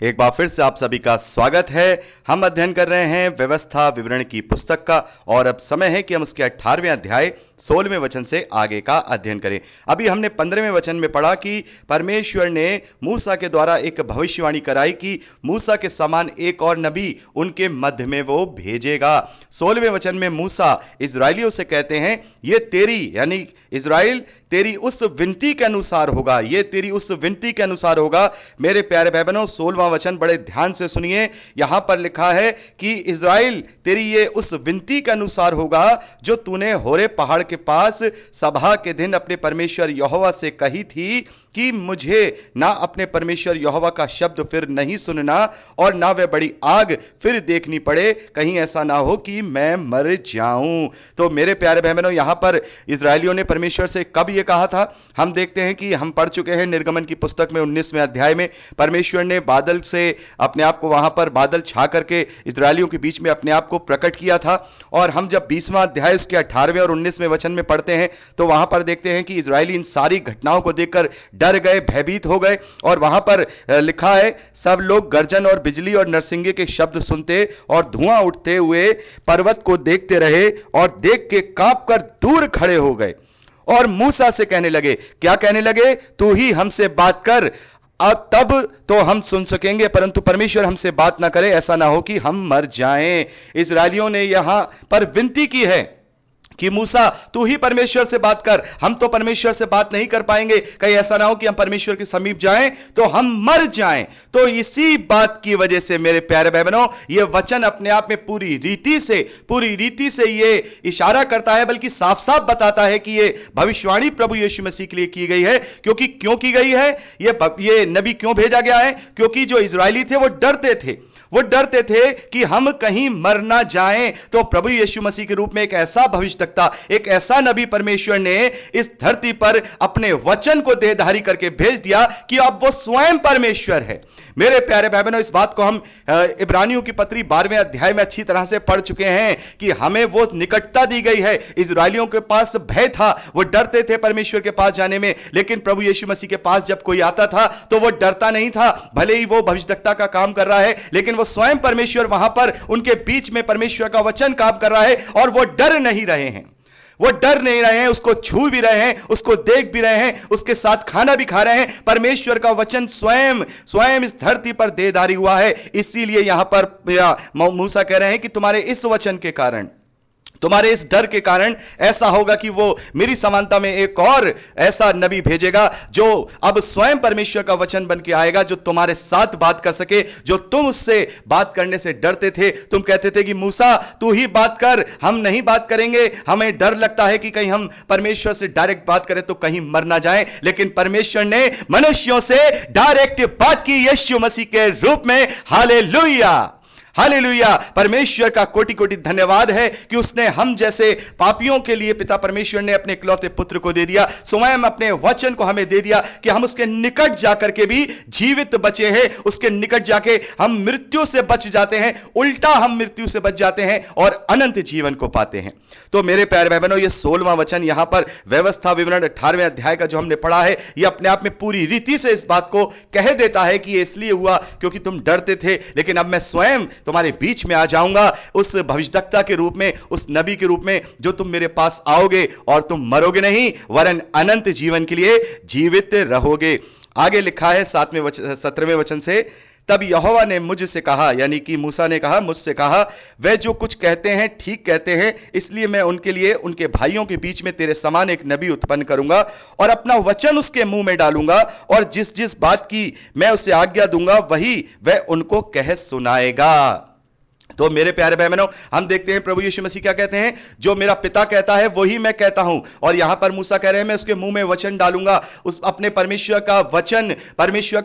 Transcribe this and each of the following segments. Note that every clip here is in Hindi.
एक बार फिर से आप सभी का स्वागत है। हम अध्ययन कर रहे हैं व्यवस्था विवरण की पुस्तक का और अब समय है कि हम उसके 18वें अध्याय 16वें वचन से आगे का अध्ययन करें। अभी हमने 15वें वचन में पढ़ा कि परमेश्वर ने मूसा के द्वारा एक भविष्यवाणी कराई कि मूसा के समान एक और नबी उनके मध्य में वो भेजेगा। 16वें वचन में मूसा इजराइलियों से कहते हैं, ये तेरी यानी इजराइल तेरी उस विनती के अनुसार होगा, ये तेरी उस विनती के अनुसार होगा। मेरे प्यारे भाई बहनों, 16वां वचन बड़े ध्यान से सुनिए। यहां पर लिखा है कि इजराइल तेरी ये उस विनती के अनुसार होगा जो तूने होरे पहाड़ के पास सभा के दिन अपने परमेश्वर यहोवा से कही थी कि मुझे ना अपने परमेश्वर यहोवा का शब्द फिर नहीं सुनना और ना वह बड़ी आग फिर देखनी पड़े, कहीं ऐसा ना हो कि मैं मर जाऊं। तो मेरे प्यारे भाई बहनों, यहां पर इजराइलियों ने परमेश्वर से कब यह कहा था? हम देखते हैं कि हम पढ़ चुके हैं निर्गमन की पुस्तक में 19वें अध्याय में परमेश्वर ने बादल से अपने आप को, वहां पर बादल छा करके इजराइलियों के बीच में अपने आप को प्रकट किया था। और हम जब 20वां अध्याय उसके 18वें और 19वें वचन में पढ़ते हैं तो वहां पर देखते हैं कि इजराइली इन सारी घटनाओं को देखकर डर गए, भयभीत हो गए। और वहां पर लिखा है, सब लोग गर्जन और बिजली और नरसिंगे के शब्द सुनते और धुआं उठते हुए पर्वत को देखते रहे और देख के कांप कर दूर खड़े हो गए और मूसा से कहने लगे। क्या कहने लगे? तू ही हमसे बात कर, अब तब तो हम सुन सकेंगे, परंतु परमेश्वर हमसे बात ना करे, ऐसा ना हो कि हम मर जाएं। इजराइलियों ने यहां पर विनती की है कि मूसा तू ही परमेश्वर से बात कर, हम तो परमेश्वर से बात नहीं कर पाएंगे, कहीं ऐसा ना हो कि हम परमेश्वर के समीप जाएं तो हम मर जाएं। तो इसी बात की वजह से मेरे प्यारे भाई बहनों, यह वचन अपने आप में पूरी रीति से यह इशारा करता है, बल्कि साफ साफ बताता है कि यह भविष्यवाणी प्रभु यीशु मसीह के लिए की गई है। क्यों की गई है? यह नबी क्यों भेजा गया है? क्योंकि जो इजरायली थे वो डरते थे कि हम कहीं मर ना जाएं। तो प्रभु यीशु मसीह के रूप में एक ऐसा भविष्यवक्ता, एक ऐसा नबी परमेश्वर ने इस धरती पर अपने वचन को देहधारी करके भेज दिया कि अब वो स्वयं परमेश्वर है। मेरे प्यारे भाई बहनों, इस बात को हम इब्रानियों की पत्री 12वें अध्याय में अच्छी तरह से पढ़ चुके हैं कि हमें वो निकटता दी गई है। इजरायलियों के पास भय था, वो डरते थे परमेश्वर के पास जाने में, लेकिन प्रभु यीशु मसीह के पास जब कोई आता था तो वो डरता नहीं था। भले ही वो भविष्यवक्ता का काम कर रहा है, लेकिन वो स्वयं परमेश्वर वहां पर उनके बीच में परमेश्वर का वचन काम कर रहा है और वो डर नहीं रहे हैं। उसको छू भी रहे हैं, उसको देख भी रहे हैं, उसके साथ खाना भी खा रहे हैं। परमेश्वर का वचन स्वयं इस धरती पर देहधारी हुआ है। इसीलिए यहां पर मूसा कह रहे हैं कि तुम्हारे इस वचन के कारण, तुम्हारे इस डर के कारण ऐसा होगा कि वो मेरी समानता में एक और ऐसा नबी भेजेगा जो अब स्वयं परमेश्वर का वचन बन के आएगा, जो तुम्हारे साथ बात कर सके। जो तुम उससे बात करने से डरते थे, तुम कहते थे कि मूसा तू ही बात कर, हम नहीं बात करेंगे, हमें डर लगता है कि कहीं हम परमेश्वर से डायरेक्ट बात करें तो कहीं मर ना जाए। लेकिन परमेश्वर ने मनुष्यों से डायरेक्ट बात की यीशु मसीह के रूप में। Hallelujah, hallelujah. परमेश्वर का कोटि कोटि धन्यवाद है कि उसने हम जैसे पापियों के लिए पिता परमेश्वर ने अपने इकलौते पुत्र को दे दिया, स्वयं अपने वचन को हमें दे दिया कि हम उसके निकट जाकर के भी जीवित बचे हैं। उसके निकट जाके हम मृत्यु से बच जाते हैं, उल्टा हम मृत्यु से बच जाते हैं और अनंत जीवन को पाते हैं। तो मेरे प्यारे भाई बहनों, ये 16वां वचन यहां पर व्यवस्था विवरण 18वें अध्याय का जो हमने पढ़ा है, यह अपने आप में पूरी रीति से इस बात को कह देता है कि यह इसलिए हुआ क्योंकि तुम डरते थे, लेकिन अब मैं स्वयं तुम्हारे बीच में आ जाऊंगा उस भविष्यवक्ता के रूप में, उस नबी के रूप में, जो तुम मेरे पास आओगे और तुम मरोगे नहीं वरन अनंत जीवन के लिए जीवित रहोगे। आगे लिखा है 17वें वचन से, तब यहोवा ने मुझसे कहा, यानी कि मूसा ने कहा, मुझसे कहा, वे जो कुछ कहते हैं ठीक कहते हैं, इसलिए मैं उनके लिए उनके भाइयों के बीच में तेरे समान एक नबी उत्पन्न करूंगा और अपना वचन उसके मुंह में डालूंगा और जिस जिस बात की मैं उसे आज्ञा दूंगा वही वह उनको कह सुनाएगा। तो मेरे प्यारे भाई बहनों, हम देखते हैं प्रभु यीशु मसीह क्या कहते हैं, जो मेरा पिता कहता है वही मैं कहता हूं। और यहां पर मूसा कह रहे हैं मैं उसके मुंह में वचन डालूंगा। उस अपने परमेश्वर का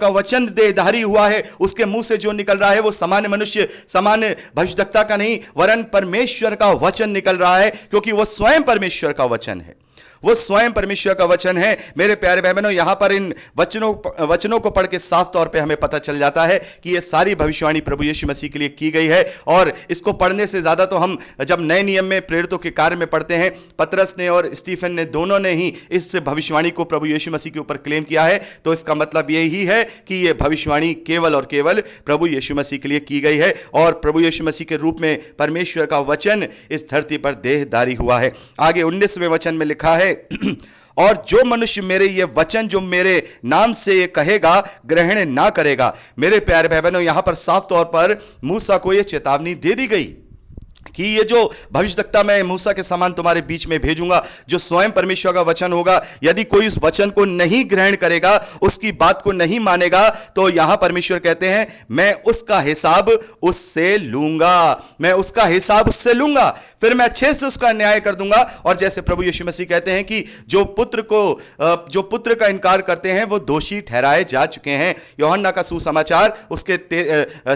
वचन देहधारी हुआ है, उसके मुंह से जो निकल रहा है वो सामान्य मनुष्य, सामान्य भविष्यवक्ता का नहीं, वरन परमेश्वर का वचन निकल रहा है, क्योंकि वो स्वयं परमेश्वर का वचन है। वो स्वयं परमेश्वर का वचन है। मेरे प्यारे भाई बहनों, यहां पर इन वचनों को पढ़ के साफ तौर पे हमें पता चल जाता है कि ये सारी भविष्यवाणी प्रभु यीशु मसीह के लिए की गई है। और इसको पढ़ने से ज्यादा तो हम जब नए नियम में प्रेरितों के कार्य में पढ़ते हैं, पतरस ने और स्टीफन ने दोनों ने ही इस भविष्यवाणी को प्रभु यीशु मसीह के ऊपर क्लेम किया है। तो इसका मतलब यही है कि यह भविष्यवाणी केवल और केवल प्रभु यीशु मसीह के लिए की गई है और प्रभु यीशु मसीह के रूप में परमेश्वर का वचन इस धरती पर देहधारी हुआ है। आगे 19वें वचन में लिखा है और जो मनुष्य मेरे ये वचन जो मेरे नाम से ये कहेगा ग्रहण ना करेगा। मेरे प्यारे भाई बहनों, यहां पर साफ तौर पर मूसा को यह चेतावनी दे दी गई कि ये जो भविष्यवक्ता मैं मूसा के समान तुम्हारे बीच में भेजूंगा, जो स्वयं परमेश्वर का वचन होगा, यदि कोई इस वचन को नहीं ग्रहण करेगा, उसकी बात को नहीं मानेगा, तो यहां परमेश्वर कहते हैं मैं उसका हिसाब उससे लूंगा, मैं उसका हिसाब उससे लूंगा, फिर मैं अच्छे से उसका न्याय कर दूंगा। और जैसे प्रभु यीशु मसीह कहते हैं कि जो पुत्र का इनकार करते हैं वो दोषी ठहराए जा चुके हैं। यूहन्ना का सुसमाचार उसके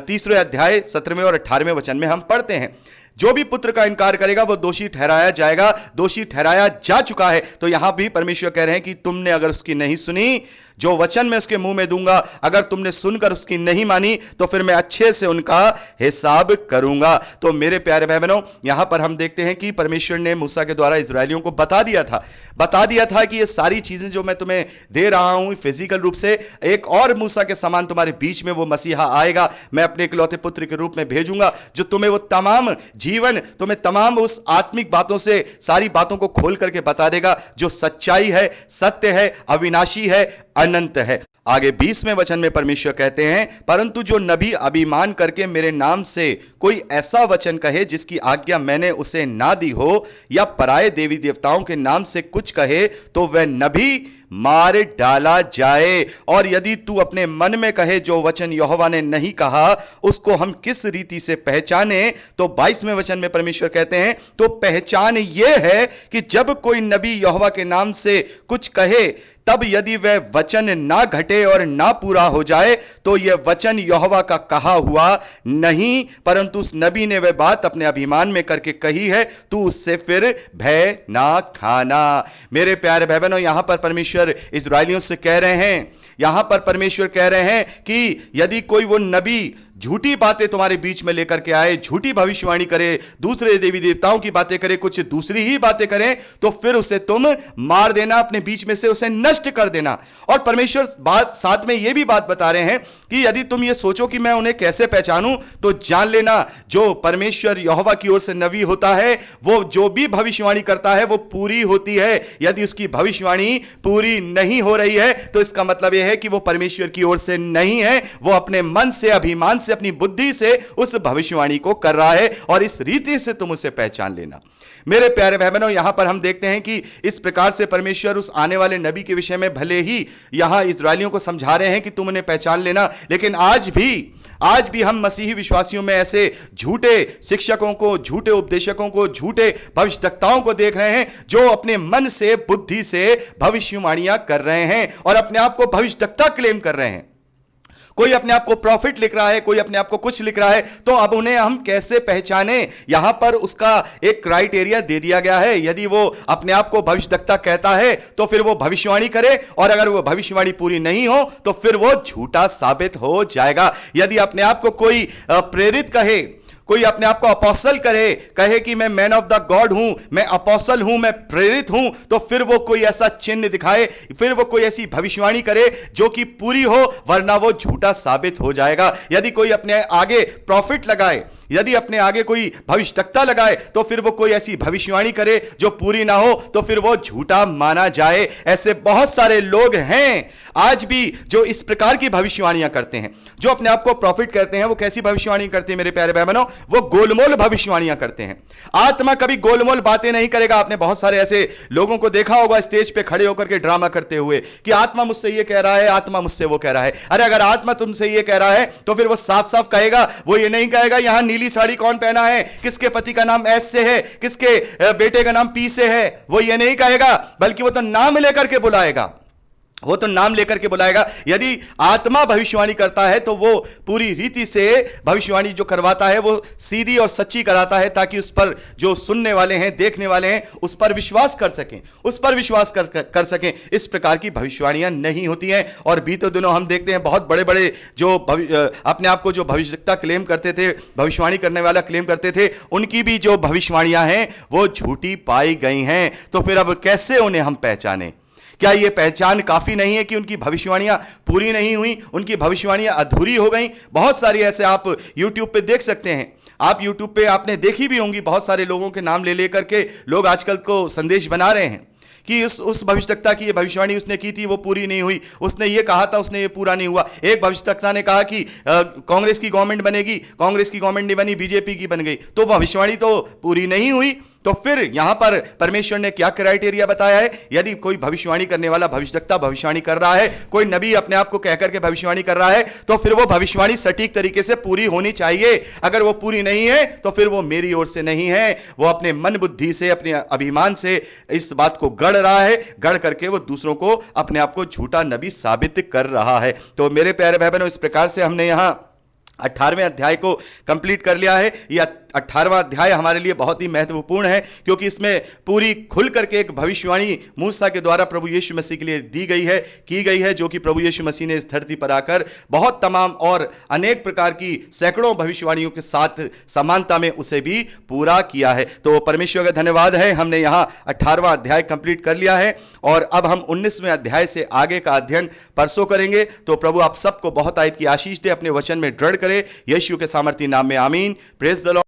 3 अध्याय 17वें और 18वें वचन में हम पढ़ते हैं, जो भी पुत्र का इनकार करेगा वो दोषी ठहराया जाएगा, दोषी ठहराया जा चुका है। तो यहां भी परमेश्वर कह रहे हैं कि तुमने अगर उसकी नहीं सुनी, जो वचन मैं उसके मुंह में दूंगा, अगर तुमने सुनकर उसकी नहीं मानी, तो फिर मैं अच्छे से उनका हिसाब करूंगा। तो मेरे प्यारे भाई बहनों, यहां पर हम देखते हैं कि परमेश्वर ने मूसा के द्वारा इस्राएलियों को बता दिया था कि ये सारी चीजें जो मैं तुम्हें दे रहा हूं फिजिकल रूप से, एक और मूसा के समान तुम्हारे बीच में वो मसीहा आएगा, मैं अपने इकलौते पुत्र के रूप में भेजूंगा, जो तुम्हें वो तमाम जीवन, तुम्हें तमाम उस आत्मिक बातों से सारी बातों को खोल करके बता देगा, जो सच्चाई है, सत्य है, अविनाशी है, अनंत है। आगे 20वें वचन में परमेश्वर कहते हैं, परंतु जो नबी अभिमान करके मेरे नाम से कोई ऐसा वचन कहे जिसकी आज्ञा मैंने उसे ना दी हो, या पराये देवी देवताओं के नाम से कुछ कहे, तो वह नबी मार डाला जाए। और यदि तू अपने मन में कहे जो वचन यहोवा ने नहीं कहा उसको हम किस रीति से पहचाने, तो 22वें वचन में परमेश्वर कहते हैं, तो पहचान यह है कि जब कोई नबी यहोवा के नाम से कुछ कहे, तब यदि वह वचन ना घटे और ना पूरा हो जाए, तो यह वचन यहोवा का कहा हुआ नहीं, परंतु उस नबी ने वह बात अपने अभिमान में करके कही है, तू उससे फिर भय ना खाना। मेरे प्यारे भाई बहनों, यहां पर परमेश्वर इस्राएलियों से कह रहे हैं, यहां पर परमेश्वर कह रहे हैं कि यदि कोई वो नबी झूठी बातें तुम्हारे बीच में लेकर के आए, झूठी भविष्यवाणी करे, दूसरे देवी देवताओं की बातें करे, कुछ दूसरी ही बातें करें, तो फिर उसे तुम मार देना, अपने बीच में से उसे नष्ट कर देना। और परमेश्वर साथ में यह भी बात बता रहे हैं कि यदि तुम ये सोचो कि मैं उन्हें कैसे पहचानूं, तो जान लेना जो परमेश्वर यहोवा की ओर से नबी होता है, वो जो भी भविष्यवाणी करता है वो पूरी होती है। यदि उसकी भविष्यवाणी पूरी नहीं हो रही है, तो इसका मतलब यह है कि वो परमेश्वर की ओर से नहीं है, वो अपने मन से, अभिमान से, अपनी बुद्धि से उस भविष्यवाणी को कर रहा है, और इस रीति से तुम उसे पहचान लेना। मेरे प्यारे भाई बहनों, यहां पर हम देखते हैं कि इस प्रकार से परमेश्वर उस आने वाले नबी के विषय में भले ही यहां इस्राएलियों को समझा रहे हैं कि तुम उन्हें पहचान लेना, लेकिन आज भी हम मसीही विश्वासियों में ऐसे झूठे शिक्षकों को, झूठे उपदेशकों को, झूठे भविष्यवक्ताओं को देख रहे हैं, जो अपने मन से, बुद्धि से भविष्यवाणियां कर रहे हैं और अपने आप को भविष्यवक्ता क्लेम कर रहे हैं। कोई अपने आप को प्रॉफिट लिख रहा है, कोई अपने आप को कुछ लिख रहा है, तो अब उन्हें हम कैसे पहचाने? यहां पर उसका एक क्राइटेरिया दे दिया गया है। यदि वो अपने आप को भविष्यवक्ता कहता है तो फिर वो भविष्यवाणी करे, और अगर वो भविष्यवाणी पूरी नहीं हो तो फिर वो झूठा साबित हो जाएगा। यदि अपने आप को कोई प्रेरित कहे, कोई अपने आप को अपोस्टल कहे कि मैं मैन ऑफ द गॉड हूं, मैं अपोस्टल हूं, मैं प्रेरित हूं, तो फिर वो कोई ऐसा चिन्ह दिखाए, फिर वो कोई ऐसी भविष्यवाणी करे जो कि पूरी हो, वरना वो झूठा साबित हो जाएगा। यदि कोई अपने आगे प्रॉफिट लगाए, यदि अपने आगे कोई भविष्यवक्ता लगाए, तो फिर वो कोई ऐसी भविष्यवाणी करे जो पूरी ना हो, तो फिर वो झूठा माना जाए। ऐसे बहुत सारे लोग हैं आज भी जो इस प्रकार की भविष्यवाणियां करते हैं, जो अपने आप को प्रॉफिट कहते हैं। वो कैसी भविष्यवाणी करते हैं मेरे प्यारे भाई बहनों? वो गोलमोल भविष्यवाणियां करते हैं। आत्मा कभी गोलमोल बातें नहीं करेगा। आपने बहुत सारे ऐसे लोगों को देखा होगा स्टेज पे खड़े होकर के ड्रामा करते हुए कि आत्मा मुझसे ये कह रहा है, आत्मा मुझसे वो कह रहा है। अरे अगर आत्मा तुमसे ये कह रहा है तो फिर वो साफ साफ कहेगा। वो ये नहीं कहेगा यहां नीली साड़ी कौन पहना है, किसके पति का नाम एस से है, किसके बेटे का नाम पी से है। वो ये नहीं कहेगा, बल्कि वो तो नाम लेकर के बुलाएगा। वो तो नाम लेकर के बुलाएगा। यदि आत्मा भविष्यवाणी करता है तो वो पूरी रीति से भविष्यवाणी जो करवाता है वो सीधी और सच्ची कराता है, ताकि उस पर जो सुनने वाले हैं, देखने वाले हैं, उस पर विश्वास कर सकें, उस पर विश्वास कर सकें। इस प्रकार की भविष्यवाणियां नहीं होती हैं। और बीते दिनों हम देखते हैं बहुत बड़े बड़े जो अपने आप को जो भविष्यवक्ता क्लेम करते थे, भविष्यवाणी करने वाला क्लेम करते थे, उनकी भी जो भविष्यवाणियां हैं वो झूठी पाई गई हैं। तो फिर अब कैसे उन्हें हम पहचानें? क्या यह पहचान काफी नहीं है कि उनकी भविष्यवाणियां पूरी नहीं हुई, उनकी भविष्यवाणियां अधूरी हो गई? बहुत सारी ऐसे आप YouTube पे देख सकते हैं। आप YouTube पे आपने देखी भी होंगी, बहुत सारे लोगों के नाम ले लेकर के लोग आजकल को संदेश बना रहे हैं कि उस भविष्यवक्ता की ये भविष्यवाणी उसने की थी वो पूरी नहीं हुई, उसने ये कहा था उसने ये पूरा नहीं हुआ। एक भविष्यवक्ता ने कहा कि कांग्रेस की गवर्नमेंट बनेगी, कांग्रेस की गवर्नमेंट नहीं बनी, बीजेपी की बन गई, तो भविष्यवाणी तो पूरी नहीं हुई। तो फिर यहां पर परमेश्वर ने क्या क्राइटेरिया बताया है? यदि कोई भविष्यवाणी करने वाला भविष्यवक्ता भविष्यवाणी कर रहा है, कोई नबी अपने आप को कहकर के भविष्यवाणी कर रहा है, तो फिर वो भविष्यवाणी सटीक तरीके से पूरी होनी चाहिए। अगर वो पूरी नहीं है तो फिर वो मेरी ओर से नहीं है, वो अपने मन बुद्धि से, अपने अभिमान से इस बात को गढ़ रहा है, गढ़ करके वो दूसरों को अपने आप को झूठा नबी साबित कर रहा है। तो मेरे प्यारे भाई बहनों, इस प्रकार से हमने यहां 18वें अध्याय को कंप्लीट कर लिया है। यह 18वां अध्याय हमारे लिए बहुत ही महत्वपूर्ण है, क्योंकि इसमें पूरी खुल करके एक भविष्यवाणी मूसा के द्वारा प्रभु यीशु मसीह के लिए दी गई है, की गई है, जो कि प्रभु यीशु मसीह ने इस धरती पर आकर बहुत तमाम और अनेक प्रकार की सैकड़ों भविष्यवाणियों के साथ समानता में उसे भी पूरा किया है। तो परमेश्वर का धन्यवाद है, हमने यहां 18वां अध्याय कंप्लीट कर लिया है और अब हम 19वें अध्याय से आगे का अध्ययन परसों करेंगे। तो प्रभु आप सबको बहुत आयत की आशीष दे, अपने वचन में दृढ़ करे, यीशु के सामर्थी नाम में आमीन। Praise the Lord.